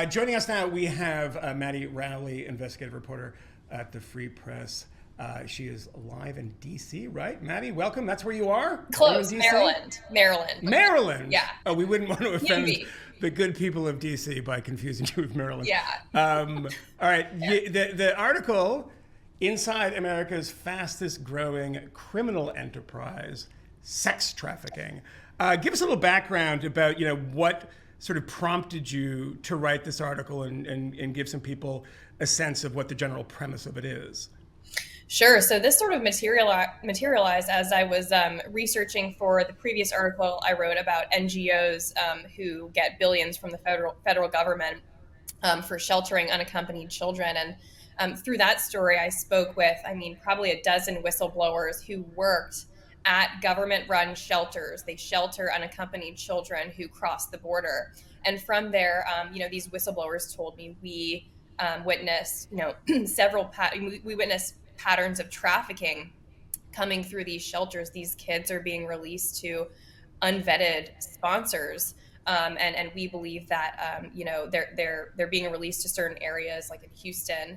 Joining us now, we have Maddie Rowley, investigative reporter at the Free Press. She is live in D.C., right? Maddie, welcome. That's where you are? Close. You in DC? Maryland. Maryland? Yeah. Oh, we wouldn't want to offend DMV. the good people of D.C. by confusing you with Maryland. Yeah. All right. The article, Inside America's Fastest Growing Criminal Enterprise, Sex Trafficking. Give us a little background about, what sort of prompted you to write this article and give some people a sense of what the general premise of it is. Sure. So this sort of materialized as I was researching for the previous article I wrote about NGOs who get billions from the federal government for sheltering unaccompanied children. And through that story, I spoke with, probably a dozen whistleblowers who worked at government-run shelters. They shelter unaccompanied children who cross the border. And from there, these whistleblowers told me we witnessed, we witnessed patterns of trafficking coming through these shelters. These kids are being released to unvetted sponsors. And we believe that, they're being released to certain areas, like in Houston.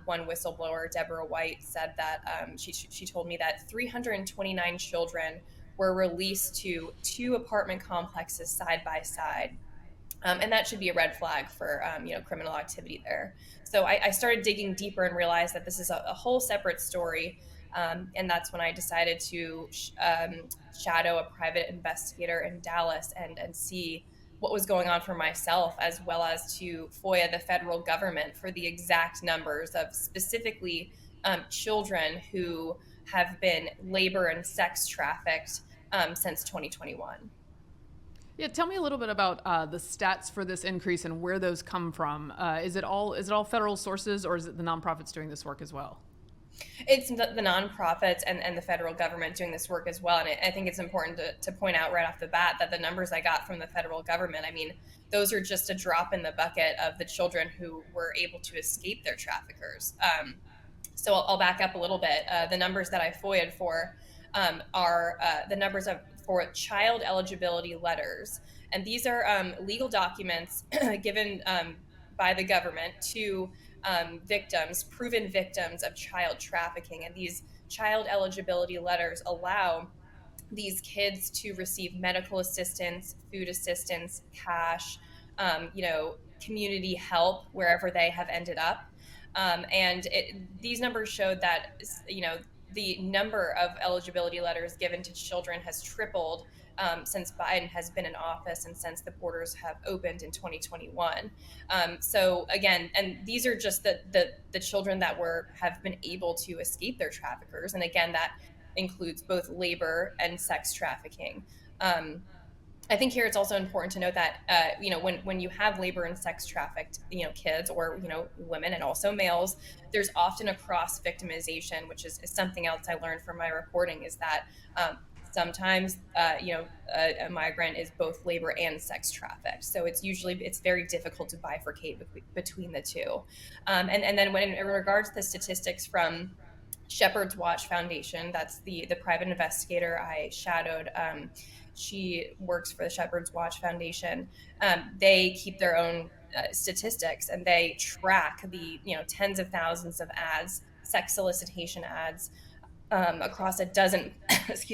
One whistleblower, Deborah White, said that she told me that 329 children were released to two apartment complexes side by side. And that should be a red flag for, criminal activity there. So I started digging deeper and realized that this is a whole separate story. And that's when I decided to shadow a private investigator in Dallas and see what was going on for myself, as well as to FOIA the federal government for the exact numbers of specifically children who have been labor and sex trafficked since 2021. Yeah, tell me a little bit about the stats for this increase and where those come from. Is it all federal sources, or is it the nonprofits doing this work as well? It's the nonprofits and the federal government doing this work as well. And I think it's important to point out right off the bat that the numbers I got from the federal government, those are just a drop in the bucket of the children who were able to escape their traffickers. So I'll back up a little bit. The numbers that I FOIA'd for are the numbers for child eligibility letters. And these are legal documents given by the government to victims, proven victims of child trafficking. And these child eligibility letters allow these kids to receive medical assistance, food assistance, cash, community help wherever they have ended up. These numbers showed that, the number of eligibility letters given to children has tripled since Biden has been in office and since the borders have opened in 2021. So again, and these are just the children that have been able to escape their traffickers. And again, that includes both labor and sex trafficking. I think here it's also important to note that, when you have labor and sex trafficked, kids or, women and also males, there's often a cross victimization, which is something else I learned from my reporting, is that sometimes, a migrant is both labor and sex trafficked. So it's very difficult to bifurcate between the two. And then in regards to the statistics from Shepherd's Watch Foundation, that's the private investigator I shadowed. She works for the Shepherd's Watch Foundation. They keep their own statistics, and they track the tens of thousands of ads, sex solicitation ads, across a dozen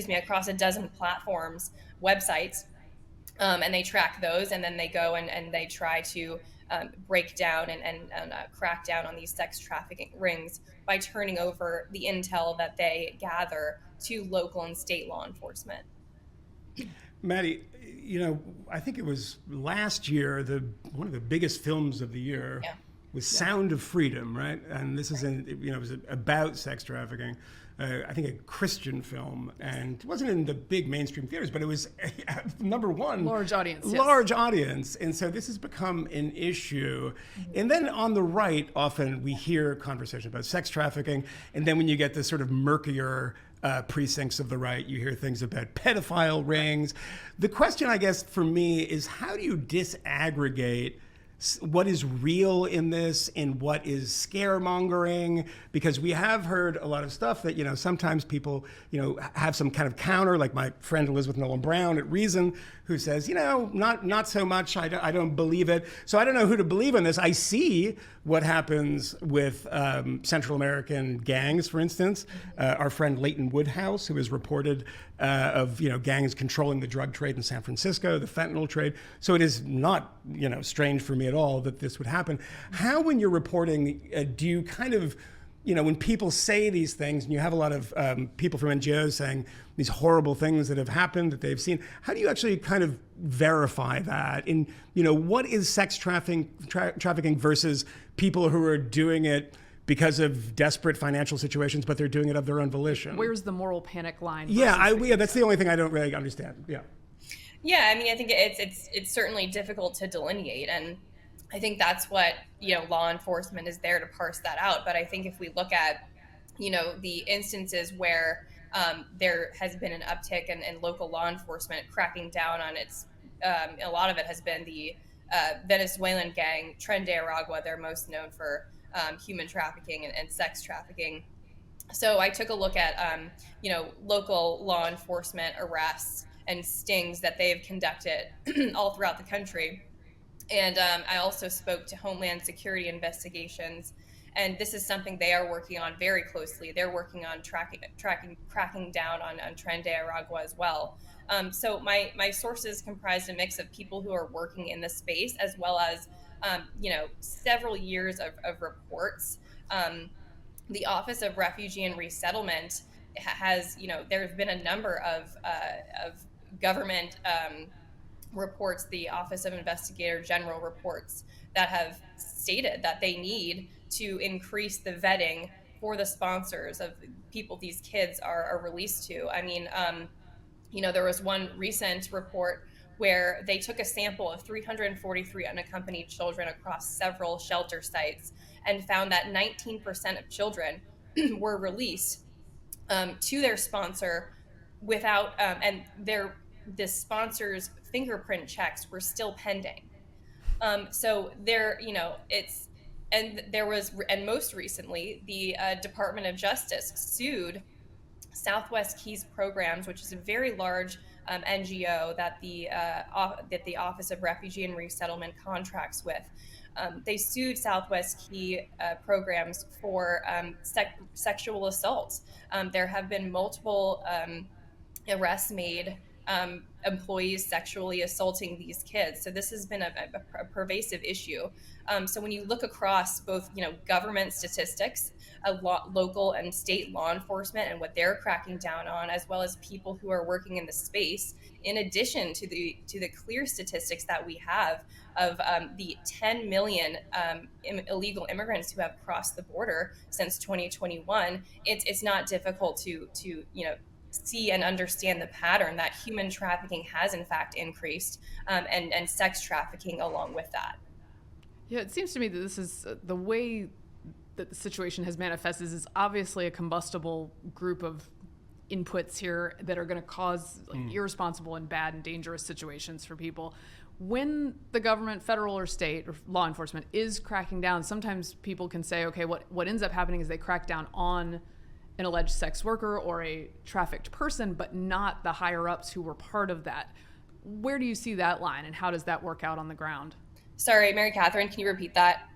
across a dozen platforms, websites, and they track those, and then they go and they try to break down and crack down on these sex trafficking rings by turning over the intel that they gather to local and state law enforcement. Maddie, I think it was last year, one of the biggest films of the year was Sound of Freedom, right? And this is it was about sex trafficking. I think a Christian film, and it wasn't in the big mainstream theaters, but it was number one. Large audience. Large audience. And so this has become an issue. Mm-hmm. And then on the right, often we hear conversation about sex trafficking. And then when you get the sort of murkier precincts of the right, you hear things about pedophile rings. The question, I guess, for me is, how do you disaggregate what is real in this and what is scaremongering, because we have heard a lot of stuff that, sometimes people, have some kind of counter, like my friend Elizabeth Nolan Brown at Reason, who says, not so much, I don't believe it. So I don't know who to believe in this. I see what happens with Central American gangs, for instance. Our friend Leighton Woodhouse, who has reported of gangs controlling the drug trade in San Francisco, the fentanyl trade. So it is not strange for me at all that this would happen. How, when you're reporting, do you kind of, when people say these things, and you have a lot of people from NGOs saying these horrible things that have happened that they've seen, how do you actually kind of verify that? And what is sex trafficking versus people who are doing it because of desperate financial situations, but they're doing it of their own volition? Where's the moral panic line? Yeah, that's the only thing I don't really understand. Yeah. Yeah, I mean, I think it's certainly difficult to delineate, and I think that's what law enforcement is there to parse that out. But I think if we look at the instances where there has been an uptick in local law enforcement cracking down on a lot of it has been the Venezuelan gang Tren de Aragua. They're most known for human trafficking and sex trafficking. So I took a look at local law enforcement arrests and stings that they've conducted all throughout the country. And I also spoke to Homeland Security investigations, and this is something they are working on very closely. They're working on cracking down on Tren de Aragua as well. So my sources comprised a mix of people who are working in the space, as well as several years of reports. The Office of Refugee and Resettlement has, there have been a number of government reports, the Office of Investigator General reports, that have stated that they need to increase the vetting for the sponsors of people these kids are released to. I mean, there was one recent report where they took a sample of 343 unaccompanied children across several shelter sites and found that 19% of children were released to their sponsor without, and the sponsor's fingerprint checks were still pending. So there, and most recently, the Department of Justice sued Southwest Keys Programs, which is a very large NGO that the Office of Refugee and Resettlement contracts with. They sued Southwest Key Programs for sexual assault. There have been multiple arrests made, employees sexually assaulting these kids. So this has been a pervasive issue. So when you look across both, government statistics, local and state law enforcement and what they're cracking down on, as well as people who are working in the space, in addition to the clear statistics that we have of the 10 million illegal immigrants who have crossed the border since 2021, it's not difficult to see and understand the pattern that human trafficking has in fact increased, and sex trafficking along with that. Yeah, it seems to me that this is the way that the situation has manifested is obviously a combustible group of inputs here that are going to cause irresponsible and bad and dangerous situations for people. When the government, federal or state or law enforcement, is cracking down, sometimes people can say, okay, what ends up happening is they crack down on an alleged sex worker or a trafficked person, but not the higher ups who were part of that. Where do you see that line, and how does that work out on the ground? Sorry, Mary Katharine, can you repeat that?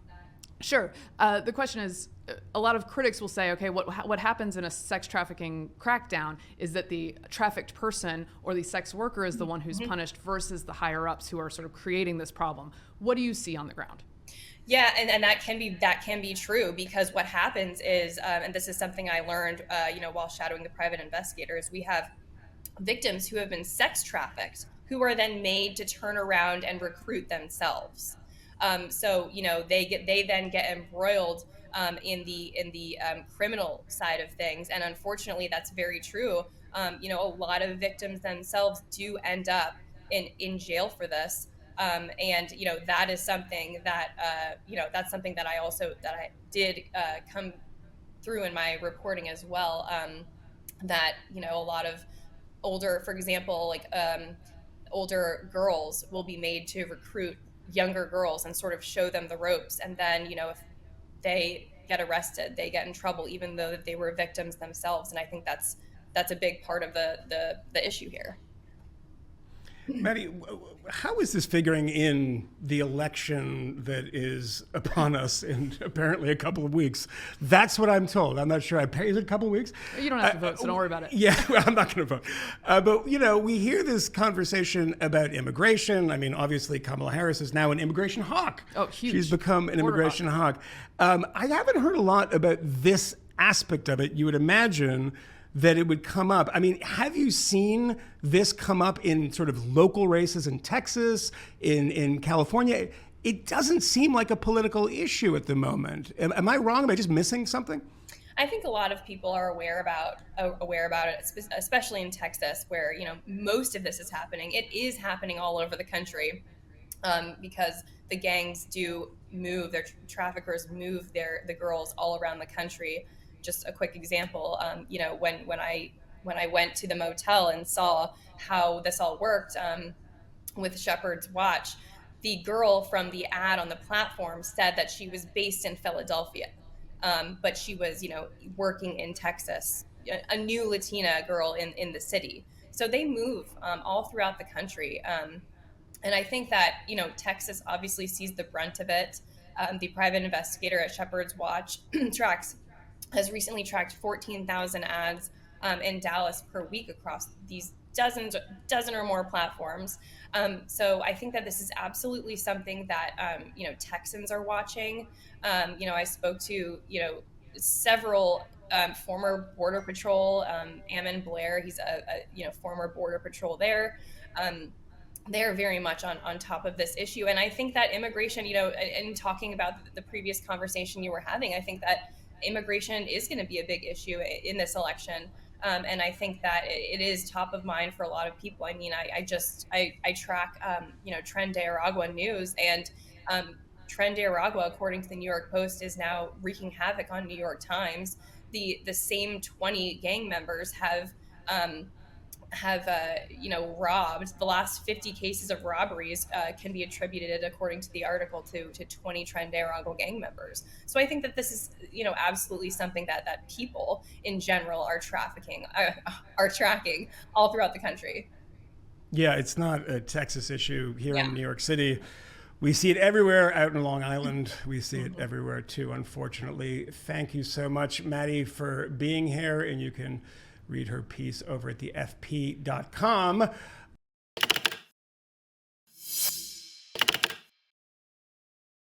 Sure. The question is, a lot of critics will say, okay, what happens in a sex trafficking crackdown is that the trafficked person or the sex worker is the one who's punished versus the higher ups who are sort of creating this problem. What do you see on the ground? Yeah, and that can be true, because what happens is, and this is something I learned, while shadowing the private investigators, we have victims who have been sex trafficked who are then made to turn around and recruit themselves. So they then get embroiled in the criminal side of things, and unfortunately, that's very true. A lot of victims themselves do end up in jail for this. And that is something that that's something that I did come through in my reporting as well. That a lot of older, for example, older girls will be made to recruit younger girls and sort of show them the ropes. And then, if they get arrested, they get in trouble, even though they were victims themselves. And I think that's a big part of the issue here. Maddie, how is this figuring in the election that is upon us in apparently a couple of weeks? That's what I'm told. I'm not sure. Is it a couple of weeks? You don't have to vote, so don't worry about it. Yeah, well, I'm not going to vote. But, we hear this conversation about immigration. I mean, obviously, Kamala Harris is now an immigration hawk. Oh, huge. She's become an immigration hawk. I haven't heard a lot about this aspect of it. You would imagine that it would come up. I mean, have you seen this come up in sort of local races in Texas, in California? It doesn't seem like a political issue at the moment. Am I wrong? Am I just missing something? I think a lot of people are aware about it, especially in Texas, where most of this is happening. It is happening all over the country, because the gangs do move, their traffickers move the girls all around the country. Just a quick example, when I went to the motel and saw how this all worked with Shepherd's Watch, the girl from the ad on the platform said that she was based in Philadelphia, but she was, working in Texas, a new Latina girl in the city. So they move all throughout the country. And I think that, Texas obviously sees the brunt of it. The private investigator at Shepherd's Watch has recently tracked 14,000 ads in Dallas per week across these dozen or more platforms. So I think that this is absolutely something that, Texans are watching. I spoke to, several former Border Patrol, Ammon Blair, he's a former Border Patrol there. They're very much on top of this issue. And I think that immigration, in talking about the previous conversation you were having, I think that immigration is going to be a big issue in this election. And I think that it is top of mind for a lot of people. I mean, I track, Tren de Aragua news, and Tren de Aragua, according to the New York Post, is now wreaking havoc on New York Times. The same 20 gang members have robbed. The last 50 cases of robberies can be attributed, according to the article, to 20 Tren de Aragua gang members. So I think that this is, absolutely something that people in general are tracking all throughout the country. Yeah, it's not a Texas issue here in New York City. We see it everywhere out in Long Island. We see it everywhere too, unfortunately. Thank you so much, Maddie, for being here, and you can read her piece over at thefp.com.